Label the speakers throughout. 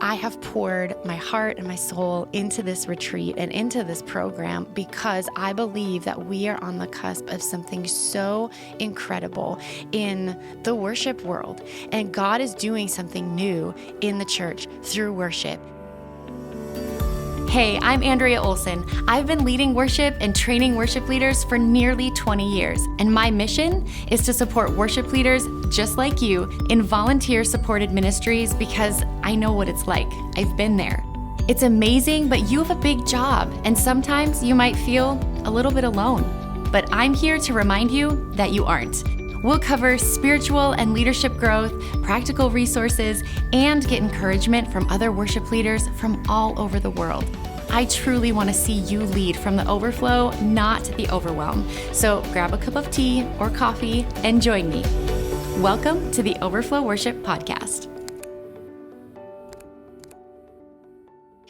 Speaker 1: I have poured my heart and my soul into this retreat and into this program because I believe that we are on the cusp of something so incredible in the worship world. And God is doing something new in the church through worship. Hey, I'm Andrea Olson. I've been leading worship and training worship leaders for nearly 20 years, and my mission is to support worship leaders just like you in volunteer-supported ministries because I know what it's like. I've been there. It's amazing, but you have a big job, and sometimes you might feel a little bit alone. But I'm here to remind you that you aren't. We'll cover spiritual and leadership growth, practical resources, and get encouragement from other worship leaders from all over the world. I truly want to see you lead from the overflow, not the overwhelm. So grab a cup of tea or coffee and join me. Welcome to the Overflow Worship Podcast.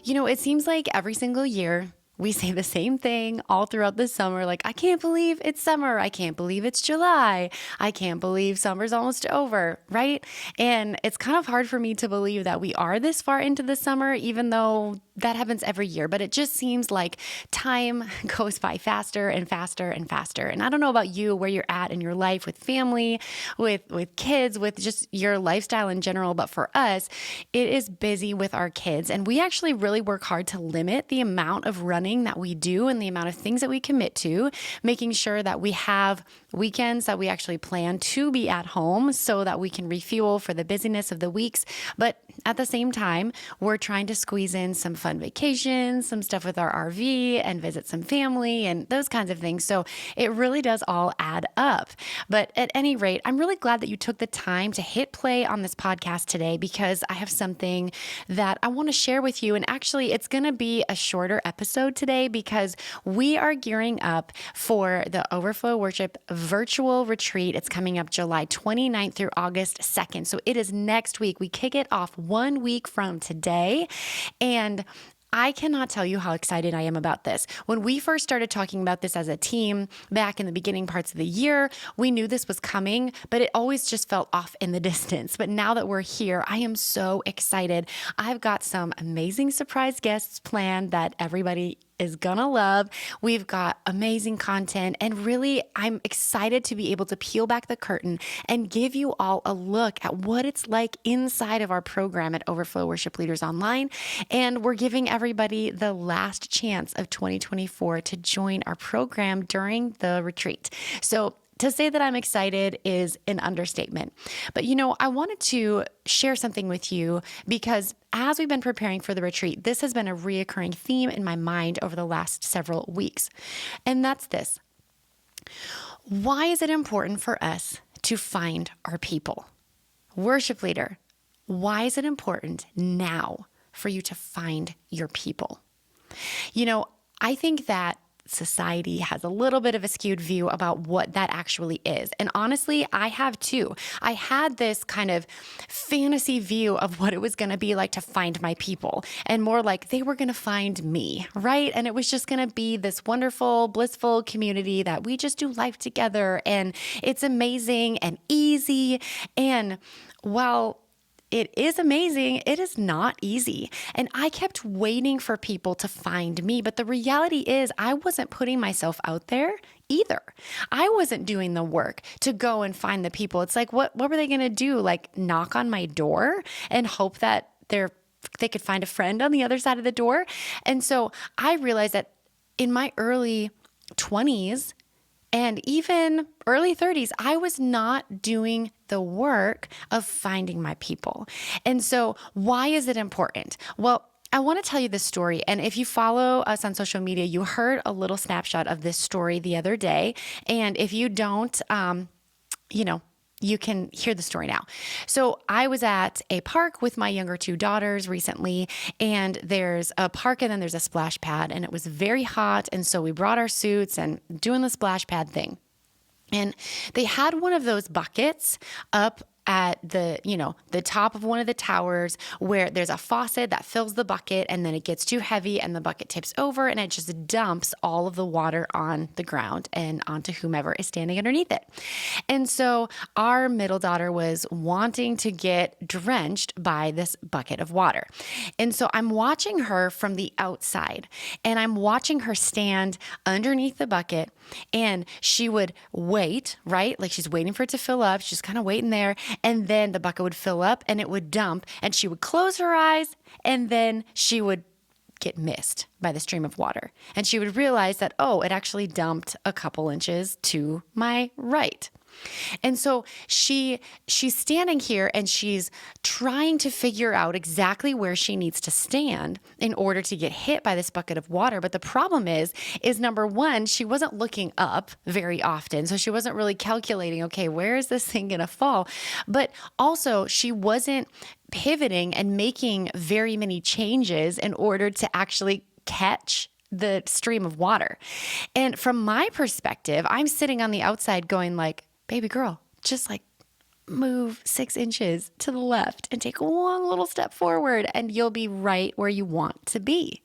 Speaker 1: You know, it seems like every single year, we say the same thing all throughout the summer, like, I can't believe it's summer. I can't believe it's July. I can't believe summer's almost over, right? And it's kind of hard for me to believe that we are this far into the summer, even though that happens every year, but it just seems like time goes by faster and faster and faster. And I don't know about you, where you're at in your life with family, with kids, with just your lifestyle in general. But for us, it is busy with our kids. And we actually really work hard to limit the amount of running that we do and the amount of things that we commit to, making sure that we have weekends that we actually plan to be at home so that we can refuel for the busyness of the weeks. But at the same time, we're trying to squeeze in some fun vacations, some stuff with our RV, and visit some family and those kinds of things. So it really does all add up. But at any rate, I'm really glad that you took the time to hit play on this podcast today because I have something that I want to share with you. And actually, it's going to be a shorter episode today because we are gearing up for the Overflow Worship Virtual Retreat. It's coming up July 29th through August 2nd. So it is next week. We kick it off 1 week from today. And I cannot tell you how excited I am about this. When we first started talking about this as a team back in the beginning parts of the year, we knew this was coming, but it always just felt off in the distance. But now that we're here, I am so excited. I've got some amazing surprise guests planned that everybody is gonna love. We've got amazing content, and really, I'm excited to be able to peel back the curtain and give you all a look at what it's like inside of our program at Overflow Worship Leaders Online. And we're giving everybody the last chance of 2024 to join our program during the retreat. So to say that I'm excited is an understatement. But you know, I wanted to share something with you because as we've been preparing for the retreat, this has been a reoccurring theme in my mind over the last several weeks. And that's this. Why is it important for us to find our people? Worship leader, why is it important now for you to find your people? You know, I think that society has a little bit of a skewed view about what that actually is. And honestly, I have too. I had this kind of fantasy view of what it was going to be like to find my people, and more like they were going to find me, right? And it was just going to be this wonderful, blissful community that we just do life together, and it's amazing and easy. And while it is amazing, it is not easy. And I kept waiting for people to find me. But the reality is I wasn't putting myself out there either. I wasn't doing the work to go and find the people. It's like, what were they going to do? Like knock on my door and hope that they could find a friend on the other side of the door? And so I realized that in my early 20s, and even early 30s, I was not doing the work of finding my people. And so why is it important? Well, I want to tell you this story. And if you follow us on social media, you heard a little snapshot of this story the other day. And if you don't, you can hear the story now. So I was at a park with my younger two daughters recently, and there's a park and then there's a splash pad, and it was very hot. And so we brought our suits and doing the splash pad thing. And they had one of those buckets up at the top of one of the towers where there's a faucet that fills the bucket, and then it gets too heavy and the bucket tips over and it just dumps all of the water on the ground and onto whomever is standing underneath it. And so our middle daughter was wanting to get drenched by this bucket of water. And so I'm watching her from the outside, and I'm watching her stand underneath the bucket, and she would wait, right? Like she's waiting for it to fill up. She's kind of waiting there. And then the bucket would fill up and it would dump, and she would close her eyes, and then she would get missed by the stream of water. And she would realize that, oh, it actually dumped a couple inches to my right. And so she's standing here and she's trying to figure out exactly where she needs to stand in order to get hit by this bucket of water. But the problem is number one, she wasn't looking up very often. So she wasn't really calculating, okay, where is this thing going to fall? But also she wasn't pivoting and making very many changes in order to actually catch the stream of water. And from my perspective, I'm sitting on the outside going like, baby girl, just like move 6 inches to the left and take one little step forward and you'll be right where you want to be.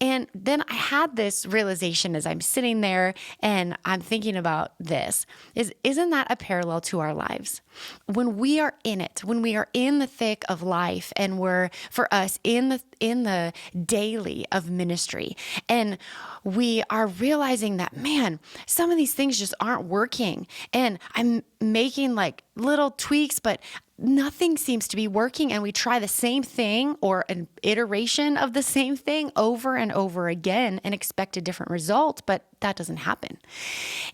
Speaker 1: And then I had this realization as I'm sitting there and I'm thinking about this, isn't that a parallel to our lives? When we are in it, when we are in the thick of life, and we're, for us, in the daily of ministry, and we are realizing that, man, some of these things just aren't working, and I'm making like little tweaks, but nothing seems to be working, and we try the same thing or an iteration of the same thing over and over again and expect a different result, but that doesn't happen.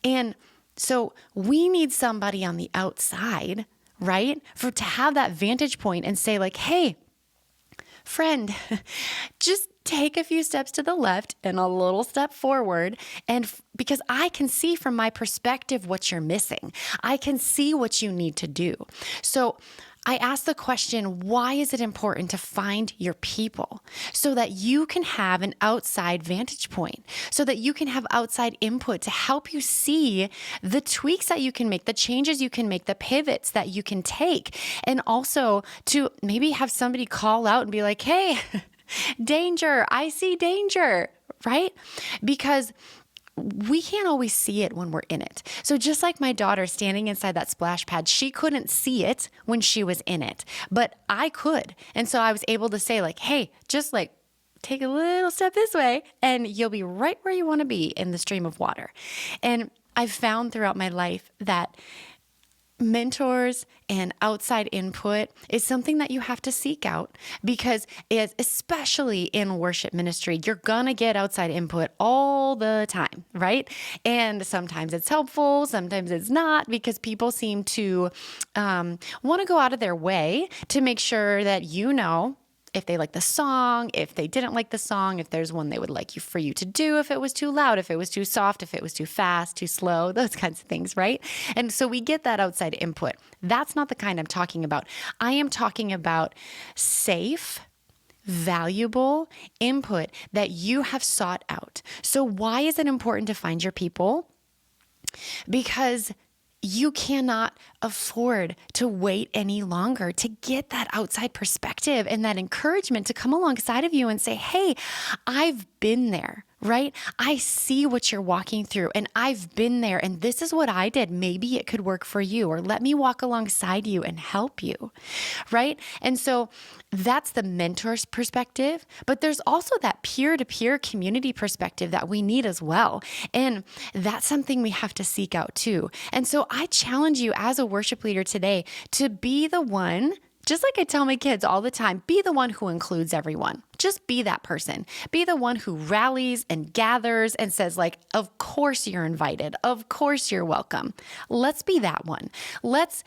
Speaker 1: And so we need somebody on the outside, right? To have that vantage point and say like, hey, friend, just take a few steps to the left and a little step forward. And because I can see from my perspective what you're missing. I can see what you need to do. So I ask the question, why is it important to find your people so that you can have an outside vantage point, so that you can have outside input to help you see the tweaks that you can make, the changes you can make, the pivots that you can take, and also to maybe have somebody call out and be like, hey, danger, I see danger, right? Because we can't always see it when we're in it. So just like my daughter standing inside that splash pad, she couldn't see it when she was in it, but I could. And so I was able to say like, hey, just like take a little step this way and you'll be right where you want to be in the stream of water. And I've found throughout my life that mentors and outside input is something that you have to seek out, because especially in worship ministry, you're going to get outside input all the time, right? And sometimes it's helpful, sometimes it's not, because people seem to want to go out of their way to make sure that you know if they like the song, if they didn't like the song, if there's one they would like for you to do, if it was too loud, if it was too soft, if it was too fast, too slow, those kinds of things, right? And so we get that outside input. That's not the kind I'm talking about. I am talking about safe, valuable input that you have sought out. So why is it important to find your people? Because you cannot afford to wait any longer to get that outside perspective and that encouragement to come alongside of you and say, hey, I've been there, right? I see what you're walking through and I've been there and this is what I did. Maybe it could work for you, or let me walk alongside you and help you, right? And so that's the mentor's perspective, but there's also that peer-to-peer community perspective that we need as well. And that's something we have to seek out too. And so I challenge you as a worship leader today to be the one, just like I tell my kids all the time, be the one who includes everyone. Just be that person. Be the one who rallies and gathers and says like, of course you're invited. Of course you're welcome. Let's be that one. Let's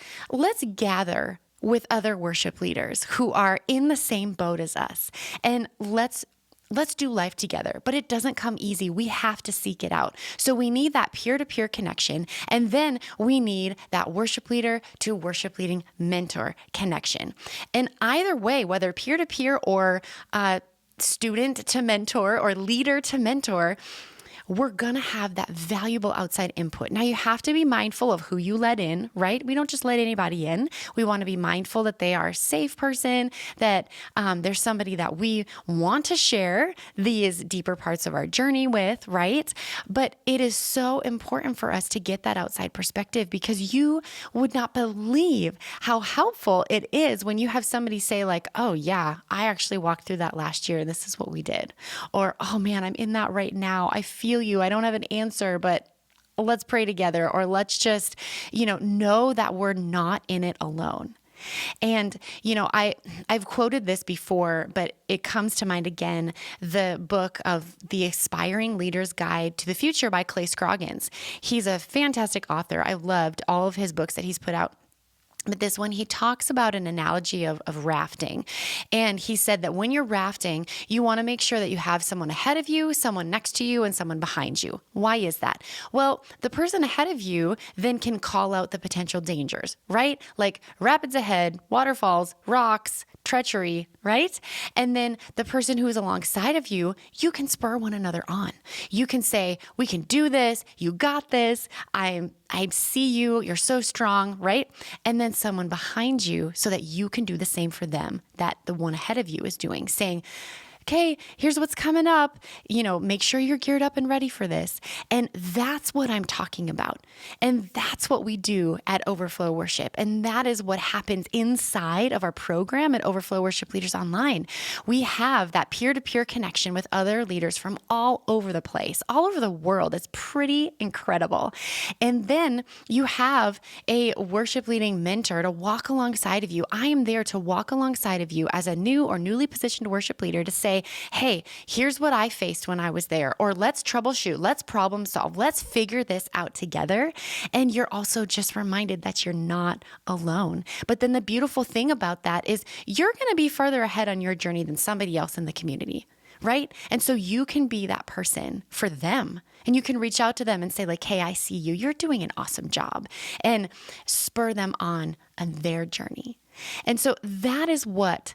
Speaker 1: gather with other worship leaders who are in the same boat as us. And let's do life together, but it doesn't come easy. We have to seek it out. So we need that peer-to-peer connection. And then we need that worship leader to worship leading mentor connection. And either way, whether peer-to-peer or student to mentor or leader to mentor, we're going to have that valuable outside input. Now, you have to be mindful of who you let in, right? We don't just let anybody in. We want to be mindful that they are a safe person, that there's somebody that we want to share these deeper parts of our journey with, right? But it is so important for us to get that outside perspective, because you would not believe how helpful it is when you have somebody say like, oh yeah, I actually walked through that last year and this is what we did. Or, oh man, I'm in that right now. I feel you. I don't have an answer, but let's pray together. Or let's just, know that we're not in it alone. And, I've quoted this before, but it comes to mind again, the book of The Aspiring Leader's Guide to the Future by Clay Scroggins. He's a fantastic author. I loved all of his books that he's put out. But this one, he talks about an analogy of rafting. And he said that when you're rafting, you want to make sure that you have someone ahead of you, someone next to you, and someone behind you. Why is that? Well, the person ahead of you then can call out the potential dangers, right? Like rapids ahead, waterfalls, rocks, treachery, right? And then the person who is alongside of you, you can spur one another on. You can say, we can do this. You got this. I see you. You're so strong, right? And then someone behind you so that you can do the same for them that the one ahead of you is doing, saying, okay, here's what's coming up. Make sure you're geared up and ready for this. And that's what I'm talking about. And that's what we do at Overflow Worship. And that is what happens inside of our program at Overflow Worship Leaders Online. We have that peer-to-peer connection with other leaders from all over the place, all over the world. It's pretty incredible. And then you have a worship leading mentor to walk alongside of you. I am there to walk alongside of you as a new or newly positioned worship leader to say, hey, here's what I faced when I was there, or let's troubleshoot, let's problem solve, let's figure this out together. And you're also just reminded that you're not alone. But then the beautiful thing about that is you're going to be further ahead on your journey than somebody else in the community, right? And so you can be that person for them. And you can reach out to them and say like, hey, I see you. You're doing an awesome job, and spur them on their journey. And so that is what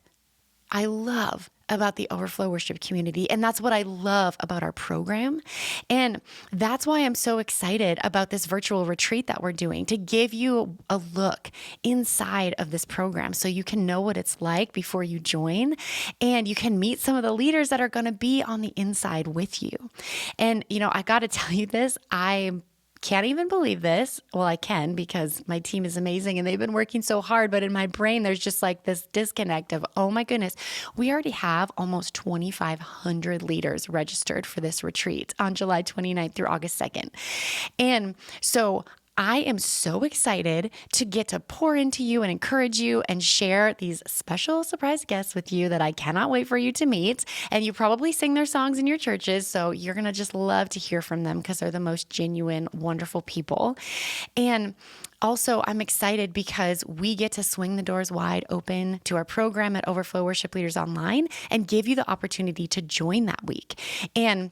Speaker 1: I love about the Overflow Worship community. And that's what I love about our program. And that's why I'm so excited about this virtual retreat that we're doing, to give you a look inside of this program so you can know what it's like before you join, and you can meet some of the leaders that are going to be on the inside with you. And, I got to tell you this, I can't even believe this. Well, I can, because my team is amazing and they've been working so hard. But in my brain, there's just like this disconnect of, oh my goodness, we already have almost 2,500 leaders registered for this retreat on July 29th through August 2nd. And so I am so excited to get to pour into you and encourage you and share these special surprise guests with you that I cannot wait for you to meet. And you probably sing their songs in your churches, so you're going to just love to hear from them because they're the most genuine, wonderful people. And also, I'm excited because we get to swing the doors wide open to our program at Overflow Worship Leaders Online and give you the opportunity to join that week. And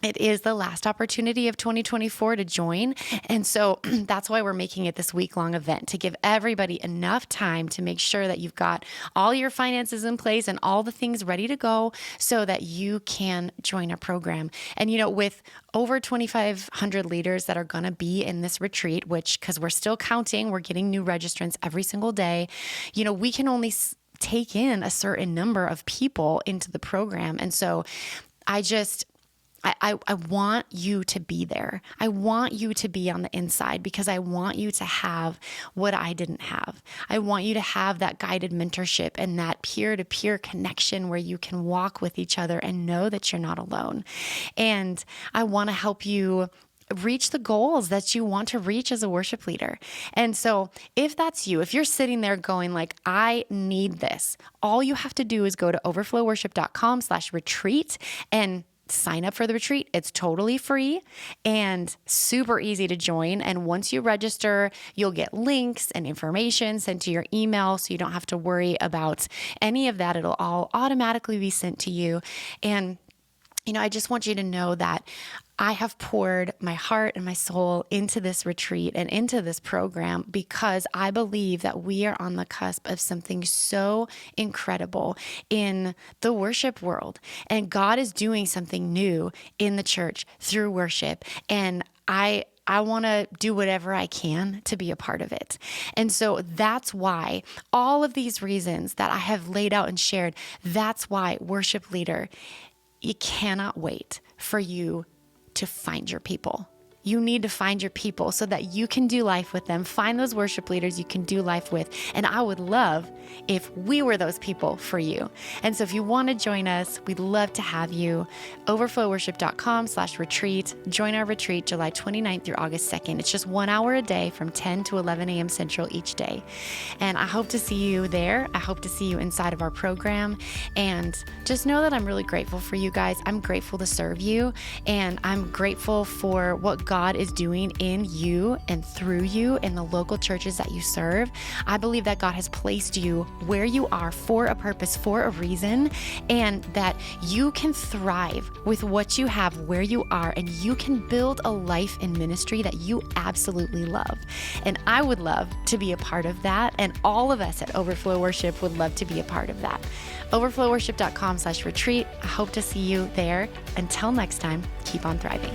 Speaker 1: it is the last opportunity of 2024 to join. And so that's why we're making it this week-long event, to give everybody enough time to make sure that you've got all your finances in place and all the things ready to go so that you can join our program. And, with over 2,500 leaders that are going to be in this retreat, which, because we're still counting, we're getting new registrants every single day, we can only take in a certain number of people into the program. And so I want you to be there. I want you to be on the inside because I want you to have what I didn't have. I want you to have that guided mentorship and that peer-to-peer connection where you can walk with each other and know that you're not alone. And I want to help you reach the goals that you want to reach as a worship leader. And so if that's you, if you're sitting there going like, I need this, all you have to do is go to overflowworship.com/retreat and sign up for the retreat. It's totally free and super easy to join. And once you register, you'll get links and information sent to your email, so you don't have to worry about any of that. It'll all automatically be sent to you. And I just want you to know that I have poured my heart and my soul into this retreat and into this program because I believe that we are on the cusp of something so incredible in the worship world. And God is doing something new in the church through worship. And I want to do whatever I can to be a part of it. And so that's why all of these reasons that I have laid out and shared, that's why worship leader, you cannot wait for you to find your people. You need to find your people so that you can do life with them. Find those worship leaders you can do life with. And I would love if we were those people for you. And so if you want to join us, we'd love to have you. Overflowworship.com/retreat. Join our retreat July 29th through August 2nd. It's just 1 hour a day from 10 to 11 a.m. Central each day. And I hope to see you there. I hope to see you inside of our program. And just know that I'm really grateful for you guys. I'm grateful to serve you. And I'm grateful for what God is doing in you and through you in the local churches that you serve. I believe that God has placed you where you are for a purpose, for a reason, and that you can thrive with what you have where you are, and you can build a life and ministry that you absolutely love. And I would love to be a part of that, and all of us at Overflow Worship would love to be a part of that. Overflowworship.com/retreat. I hope to see you there. Until next time, keep on thriving.